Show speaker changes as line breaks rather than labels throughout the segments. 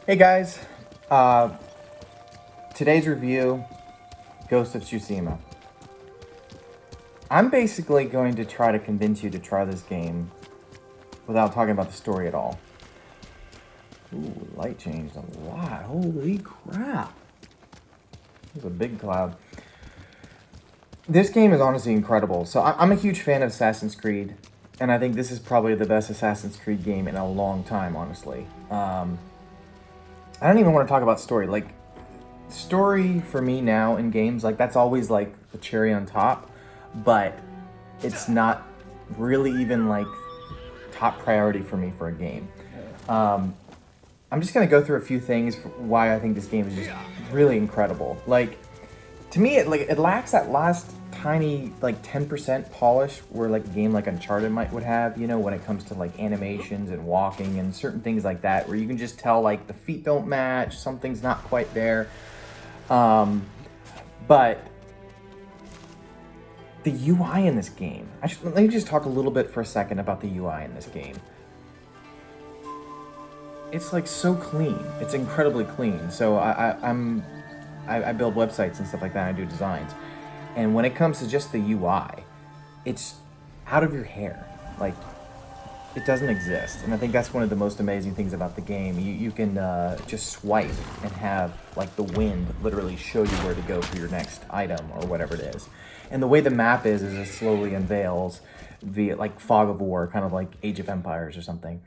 Hey guys, today's review, Ghost of Tsushima. I'm basically going to try to convince you to try this game without talking about the story at all. Ooh, light changed a lot. Holy crap. There's a big cloud. This game is honestly incredible. So I'm a huge fan of Assassin's Creed, and I think this is probably the best Assassin's Creed game in a long time, honestly. I don't even want to talk about story. Like, story for me now in games, like, that's always, like, the cherry on top. But it's not really even, like, top priority for me for a game. I'm just going to go through a few things for why I think this game is just really incredible. Like, to me, it lacks that last tiny, like, 10% polish where, like, a game like Uncharted would have, you know, when it comes to, like, animations and walking and certain things like that, where you can just tell, like, the feet don't match, something's not quite there. But the UI in this game, let me just talk a little bit for a second about the UI in this game. It's, like, so clean. It's incredibly clean. So I build websites and stuff like that. I do designs. And when it comes to just the UI, it's out of your hair. Like, it doesn't exist. And I think that's one of the most amazing things about the game. You can just swipe and have, like, the wind literally show you where to go for your next item or whatever it is. And the way the map is it slowly unveils via, like, fog of war, kind of like Age of Empires or something.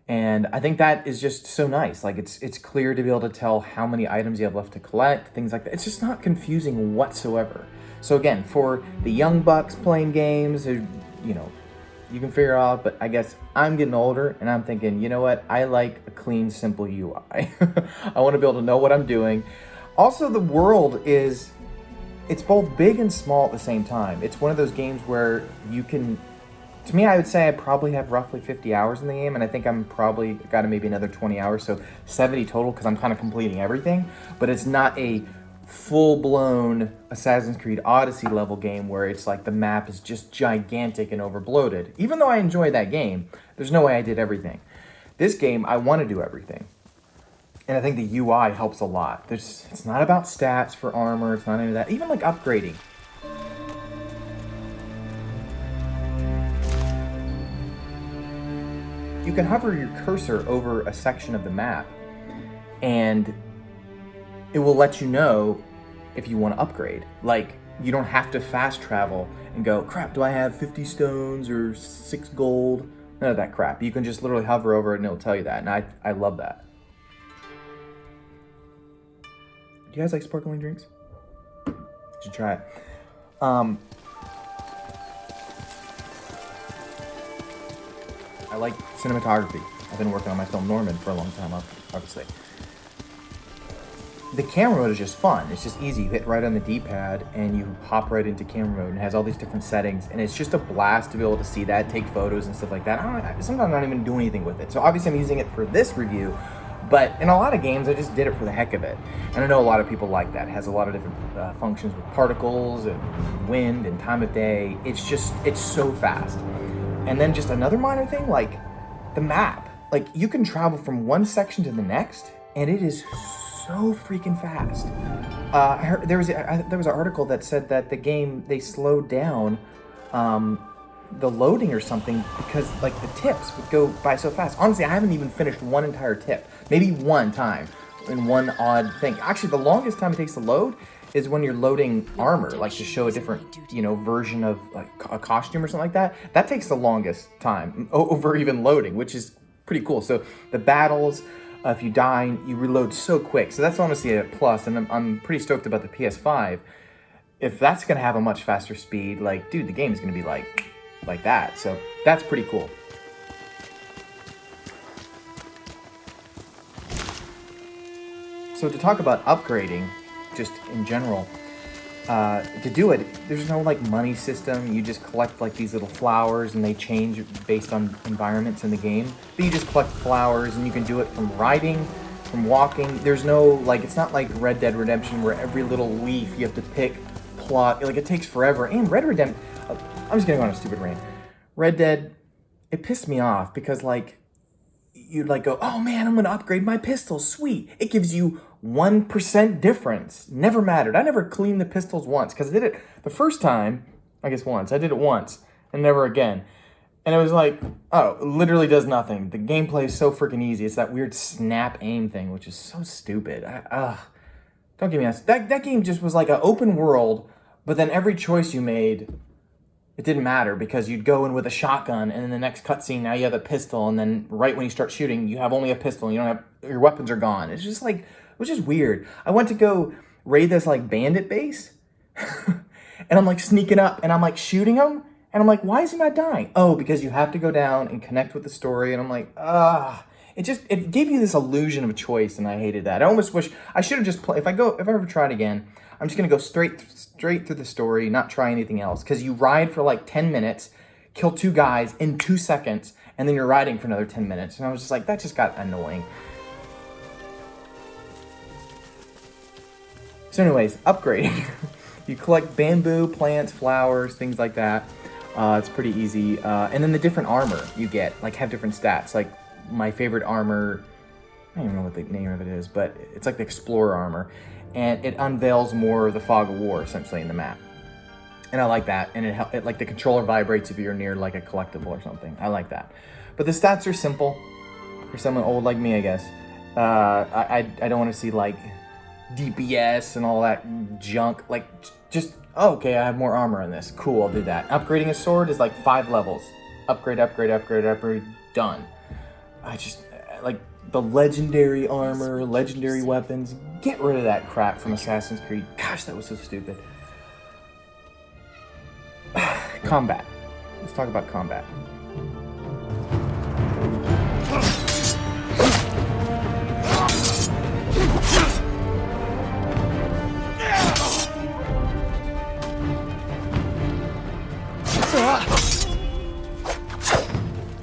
And I think that is just so nice. Like, it's clear to be able to tell how many items you have left to collect, things like that. It's just not confusing whatsoever. So again, for the young bucks playing games, who, you know, you can figure out, but I guess I'm getting older and I'm thinking, you know what? I like a clean, simple UI. I want to be able to know what I'm doing. Also, the world it's both big and small at the same time. It's one of those games where you can, to me, I would say I probably have roughly 50 hours in the game, and I think I'm probably got maybe another 20 hours, so 70 total, because I'm kind of completing everything. But it's not a full-blown Assassin's Creed Odyssey level game where it's like the map is just gigantic and overbloated. Even though I enjoy that game, there's no way I did everything. This game, I want to do everything. And I think the UI helps a lot. It's not about stats for armor, it's not any of that. Even like upgrading. You can hover your cursor over a section of the map, and it will let you know if you want to upgrade. Like, you don't have to fast travel and go, crap, do I have 50 stones or 6 gold? None of that crap. You can just literally hover over it and it'll tell you that, and I love that. Do you guys like sparkling drinks? You should try it. I like cinematography. I've been working on my film Norman for a long time, obviously. The camera mode is just fun. It's just easy. You hit right on the D-pad and you hop right into camera mode, and it has all these different settings, and it's just a blast to be able to see that, take photos and stuff like that. Sometimes I'm not even doing anything with it. So obviously I'm using it for this review, but in a lot of games I just did it for the heck of it. And I know a lot of people like that. It has a lot of different functions with particles and wind and time of day. It's so fast. And then just another minor thing, like the map. Like, you can travel from one section to the next, and it is so freaking fast. There was an article that said that the game, they slowed down the loading or something because like the tips would go by so fast. Honestly, I haven't even finished one entire tip. Maybe one time in one odd thing. Actually, the longest time it takes to load is when you're loading armor, like to show a different, version of like a costume or something like that. That takes the longest time over even loading, which is pretty cool. So the battles, if you die, you reload so quick. So that's honestly a plus, and I'm pretty stoked about the PS5. If that's gonna have a much faster speed, like, dude, the game is gonna be like that. So that's pretty cool. So to talk about upgrading, just in general, to do it, there's no like money system. You just collect like these little flowers and they change based on environments in the game. But you just collect flowers and you can do it from riding, from walking. There's no, like, it's not like Red Dead Redemption where every little leaf you have to pick, plot, like it takes forever. And Red Redemption, I'm just gonna go on a stupid rant. Red Dead, it pissed me off because like, you'd like go, oh man, I'm gonna upgrade my pistol, sweet. It gives you 1% difference. Never mattered. I never cleaned the pistols once because I did it the first time, I guess once. I did it once and never again. And it was like, oh, it literally does nothing. The gameplay is so freaking easy. It's that weird snap aim thing, which is so stupid. Don't get me honest. That game just was like an open world, but then every choice you made, it didn't matter because you'd go in with a shotgun and in the next cutscene, now you have a pistol. And then right when you start shooting, you have only a pistol and you don't have, your weapons are gone. It's just like, it was just weird. I went to go raid this like bandit base and I'm like sneaking up and I'm like shooting them. And I'm like, why is he not dying? Oh, because you have to go down and connect with the story. And I'm like, it gave you this illusion of choice, and I hated that. I almost wish I should have just played. If I ever try it again, I'm just gonna go straight through the story, not try anything else. Because you ride for like 10 minutes, kill 2 guys in 2 seconds, and then you're riding for another 10 minutes. And I was just like, that just got annoying. So anyways, upgrading. You collect bamboo, plants, flowers, things like that. It's pretty easy. And then the different armor you get, like, have different stats. Like, my favorite armor, I don't even know what the name of it is, but it's like the Explorer armor. And it unveils more of the fog of war, essentially, in the map. And I like that. And it like, the controller vibrates if you're near, like, a collectible or something. I like that. But the stats are simple. For someone old like me, I guess. I don't want to see, like, DPS and all that junk. Like, just... oh, okay, I have more armor in this. Cool, I'll do that. Upgrading a sword is like 5 levels. Upgrade, done. I just, like, the legendary armor, legendary weapons. Get rid of that crap from Assassin's Creed. Gosh, that was so stupid. Combat. Let's talk about combat.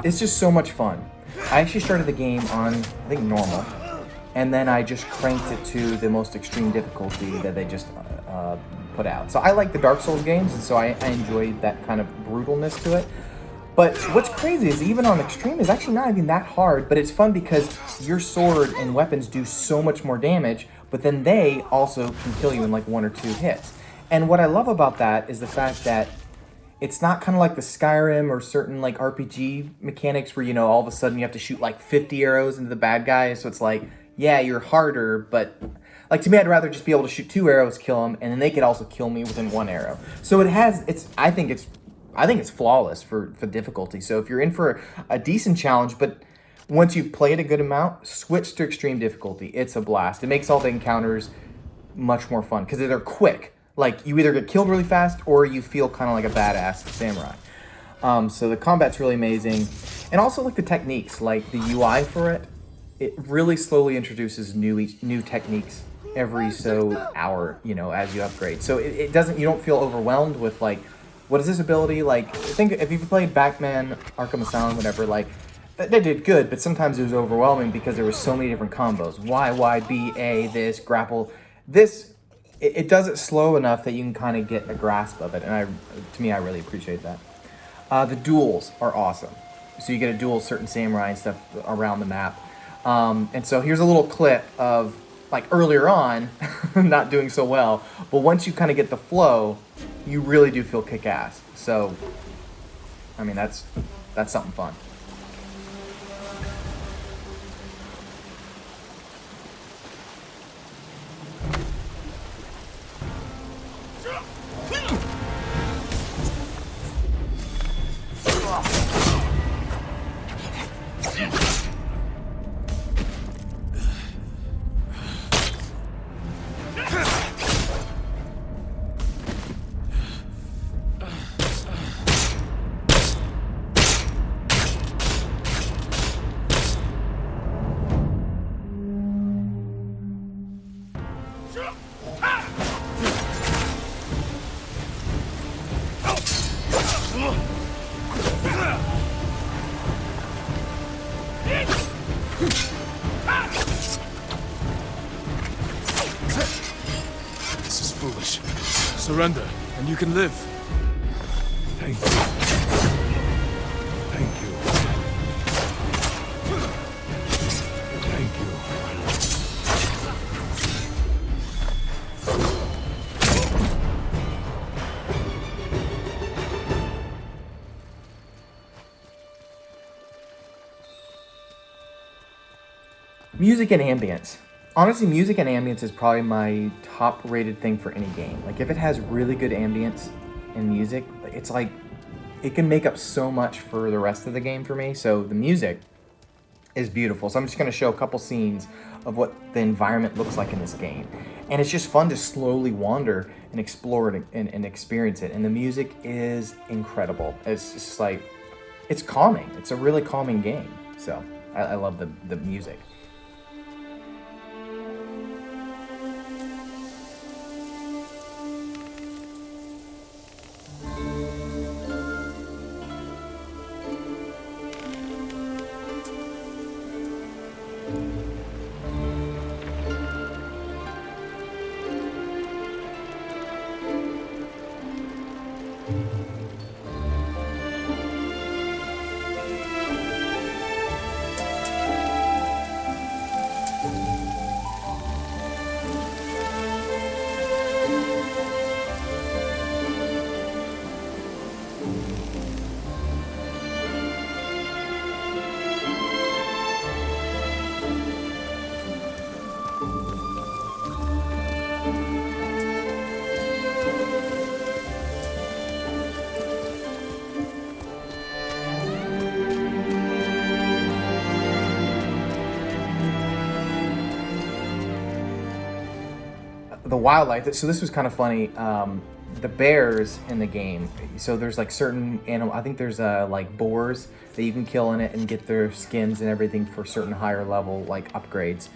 It's just so much fun. I actually started the game on, I think, normal, and then I just cranked it to the most extreme difficulty that they just put out. So I like the Dark Souls games, and so I enjoyed that kind of brutalness to it. But what's crazy is even on extreme is actually not even that hard, but it's fun because your sword and weapons do so much more damage, but then they also can kill you in like 1 or 2 hits. And what I love about that is the fact that it's not kind of like the Skyrim or certain like RPG mechanics where, all of a sudden you have to shoot like 50 arrows into the bad guy. So it's like, yeah, you're harder, but like to me, I'd rather just be able to shoot 2 arrows, kill them, and then they could also kill me within 1 arrow. So I think it's flawless for difficulty. So if you're in for a decent challenge, but once you've played a good amount, switch to extreme difficulty. It's a blast. It makes all the encounters much more fun because they're quick. Like, you either get killed really fast or you feel kind of like a badass samurai. So the combat's really amazing. And also, like, the techniques, like the UI for it, it really slowly introduces new techniques every so hour, as you upgrade. So it doesn't, you don't feel overwhelmed with, like, what is this ability? Like, think if you've played Batman, Arkham Asylum, whatever, like, they did good, but sometimes it was overwhelming because there was so many different combos. Y, B, A, this, grapple. It does it slow enough that you can kind of get a grasp of it, and to me, I really appreciate that. The duels are awesome. So you get to duel certain samurai and stuff around the map. And so here's a little clip of, like, earlier on, not doing so well, but once you kind of get the flow, you really do feel kick-ass. So I mean, that's something fun.
This is foolish. Surrender, and you can live. Thank you. Thank you. Thank you.
Music and ambience. Honestly, music and ambience is probably my top rated thing for any game. Like, if it has really good ambience and music, it's like, it can make up so much for the rest of the game for me. So the music is beautiful. So I'm just going to show a couple scenes of what the environment looks like in this game. And it's just fun to slowly wander and explore it and experience it. And the music is incredible. It's just like, it's calming. It's a really calming game. So I love the music. The wildlife, so this was kind of funny. The bears in the game, so there's like certain animal, I think there's like boars that you can kill in it and get their skins and everything for certain higher level like upgrades.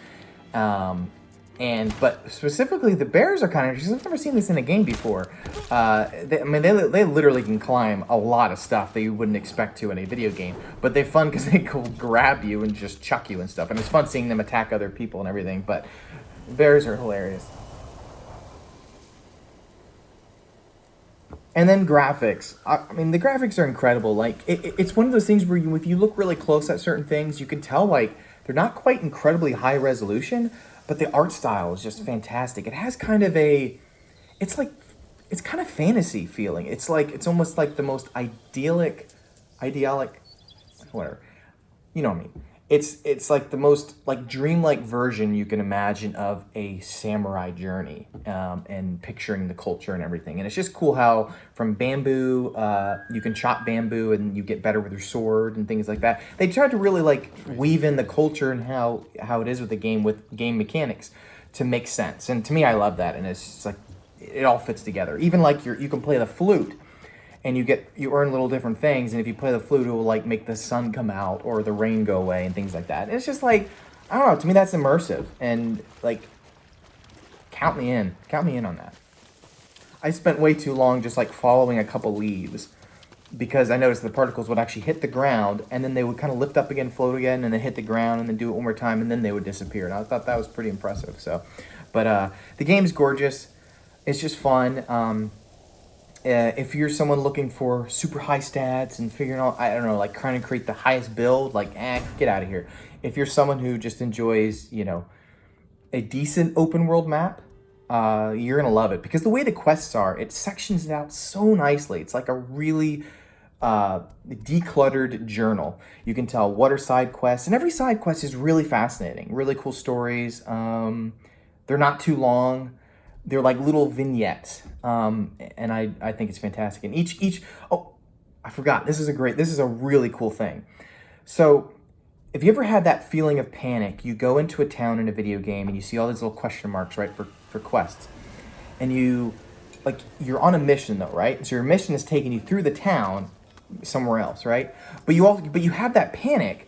But specifically the bears are kind of interesting. I've never seen this in a game before. They literally can climb a lot of stuff that you wouldn't expect to in a video game, but they're fun because they will grab you and just chuck you and stuff, and it's fun seeing them attack other people and everything. But bears are hilarious. And then graphics. I mean, the graphics are incredible. Like, it's one of those things where if you look really close at certain things, you can tell, like, they're not quite incredibly high resolution, but the art style is just fantastic. It has kind of it's kind of fantasy feeling. It's almost like the most idyllic, whatever. You know what I mean. It's like the most like dreamlike version you can imagine of a samurai journey, and picturing the culture and everything. And it's just cool how from bamboo, you can chop bamboo and you get better with your sword and things like that. They tried to really like weave in the culture and how it is with the game, with game mechanics, to make sense. And to me, I love that. And it's just like, it all fits together. Even like you can play the flute, and you earn little different things, and if you play the flute, it will like make the sun come out or the rain go away and things like that. And it's just like, I don't know, to me that's immersive, and like, count me in on that. I spent way too long just like following a couple leaves, because I noticed the particles would actually hit the ground, and then they would kind of lift up again, float again, and then hit the ground, and then do it one more time, and then they would disappear. And I thought that was pretty impressive. So, but the game's gorgeous. It's just fun. If you're someone looking for super high stats and figuring out, I don't know, like trying to create the highest build, like, get out of here. If you're someone who just enjoys, a decent open world map, you're going to love it. Because the way the quests are, it sections it out so nicely. It's like a really decluttered journal. You can tell what are side quests, and every side quest is really fascinating, really cool stories. They're not too long. They're like little vignettes, and I think it's fantastic. And oh, I forgot. This is a really cool thing. So, if you ever had that feeling of panic, you go into a town in a video game and you see all these little question marks, right, for quests, and you're on a mission though, right? So your mission is taking you through the town somewhere else, right? But you have that panic,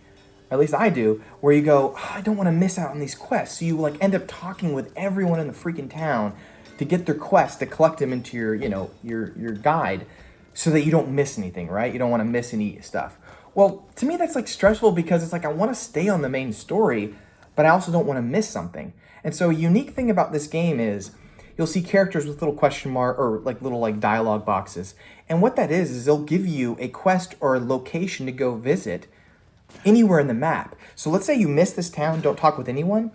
at least I do, where you go, oh, I don't want to miss out on these quests. So you like end up talking with everyone in the freaking town to get their quests, to collect them into your guide, so that you don't miss anything, right? You don't want to miss any stuff. Well, to me that's like stressful, because it's like I want to stay on the main story, but I also don't want to miss something. And so a unique thing about this game is you'll see characters with little question mark or like little like dialogue boxes. And what that is they'll give you a quest or a location to go visit anywhere in the map. So let's say you miss this town, don't talk with anyone,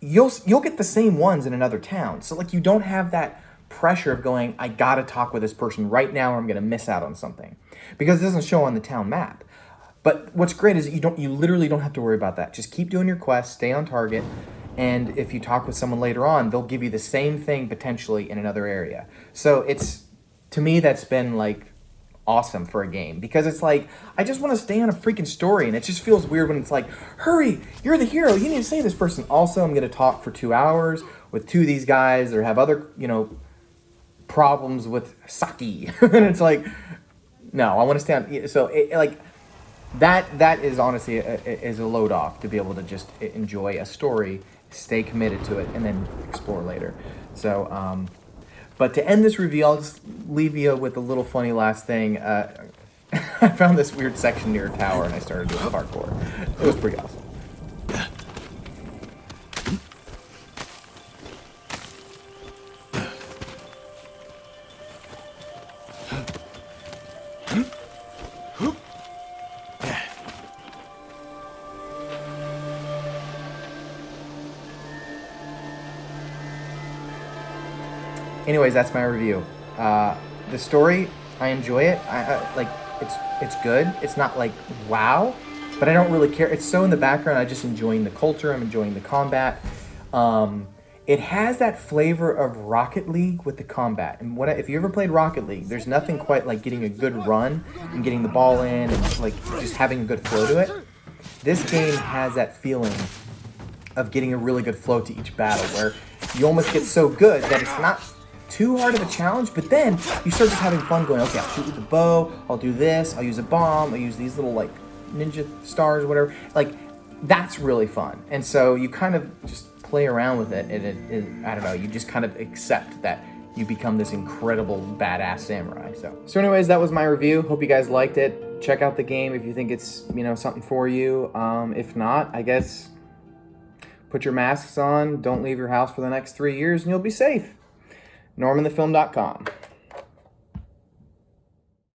you'll get the same ones in another town. So like you don't have that pressure of going, I gotta talk with this person right now or I'm gonna miss out on something, because it doesn't show on the town map. But what's great is that you literally don't have to worry about that. Just keep doing your quests, stay on target, and if you talk with someone later on, they'll give you the same thing potentially in another area. So to me, that's been like awesome for a game, because it's like, I just want to stay on a freaking story, and it just feels weird when it's like, hurry, you're the hero, you need to save this person. Also, I'm going to talk for 2 hours with 2 of these guys or have other, problems with sake. And it's like, no, I want to stay on. So that is honestly is a load off, to be able to just enjoy a story, stay committed to it, and then explore later. So, but to end this review, I'll just leave you with a little funny last thing. I found this weird section near a tower, and I started doing parkour. It was pretty awesome. Anyways, that's my review. The story, I enjoy it. It's good. It's not like wow, but I don't really care. It's so in the background. I'm just enjoying the culture. I'm enjoying the combat. It has that flavor of Rocket League with the combat. And if you ever played Rocket League, there's nothing quite like getting a good run and getting the ball in and like just having a good flow to it. This game has that feeling of getting a really good flow to each battle, where you almost get so good that it's not too hard of a challenge, but then you start just having fun going, okay, I'll shoot with the bow, I'll do this, I'll use a bomb, I'll use these little like ninja stars or whatever. Like, that's really fun. And so you kind of just play around with it, and I don't know, you just kind of accept that you become this incredible badass samurai. So anyways, that was my review. Hope you guys liked it. Check out the game if you think it's something for you. If not, I guess put your masks on, don't leave your house for the next 3 years, and you'll be safe. NormanTheFilm.com.